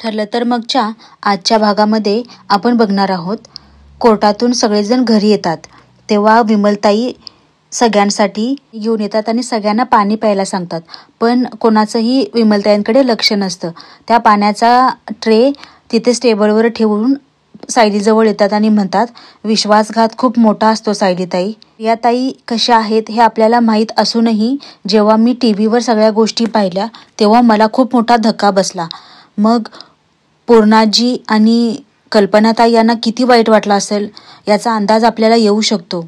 ठरलं तर मगच्या आजच्या भागामध्ये आपण बघणार आहोत, कोर्टातून सगळेजण घरी येतात तेव्हा विमलताई सगळ्यांसाठी घेऊन येतात आणि सगळ्यांना पाणी प्यायला सांगतात. पण कोणाचंही विमलताईंकडे लक्ष नसतं. त्या पाण्याचा ट्रे तिथेच टेबलवर ठेवून सायलीजवळ येतात आणि म्हणतात, विश्वासघात खूप मोठा असतो सायलीताई. या ताई कशा आहेत हे आपल्याला माहीत असूनही जेव्हा मी टीव्हीवर सगळ्या गोष्टी पाहिल्या तेव्हा मला खूप मोठा धक्का बसला. मग पूर्णाजी आणि कल्पनाताई यांना किती वाईट वाटलं असेल याचा अंदाज आपल्याला येऊ शकतो.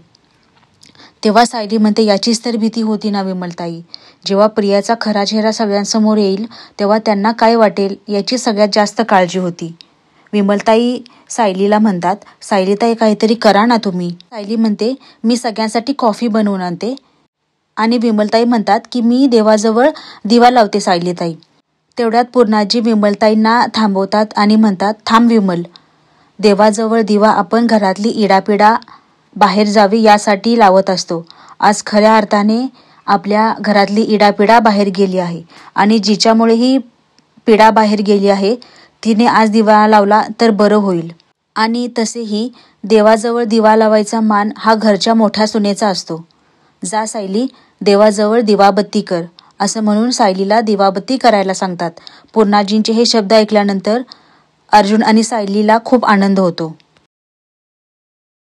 तेव्हा सायली म्हणते, याचीच तर भीती होती ना विमलताई. जेव्हा प्रियाचा खरा चेहरा सगळ्यांसमोर येईल तेव्हा त्यांना काय वाटेल याची सगळ्यात जास्त काळजी होती. विमलताई सायलीला म्हणतात, सायलीताई काहीतरी करा ना तुम्ही. सायली म्हणते, मी सगळ्यांसाठी कॉफी बनवून आणते. आणि विमलताई म्हणतात की मी देवाजवळ दिवा लावते सायलीताई. तेवढ्यात पूर्णाजी विमलताईंना थांबवतात आणि म्हणतात, थांब विमल, देवाजवळ दिवा आपण घरातली इडापिडा बाहेर जावी यासाठी लावत असतो. आज खऱ्या अर्थाने आपल्या घरातली इडापिडा बाहेर गेली आहे आणि जिच्यामुळे ही पिढा बाहेर गेली आहे तिने आज दिवा लावला तर बरं होईल. आणि तसेही देवाजवळ दिवा लावायचा मान हा घरच्या मोठ्या सुनेचा असतो. जा सायली, देवाजवळ दिवाबत्ती कर, असं म्हणून सायलीला दिवाबत्ती करायला सांगतात. पूर्णाजींचे हे शब्द ऐकल्यानंतर अर्जुन आणि सायलीला खूप आनंद होतो.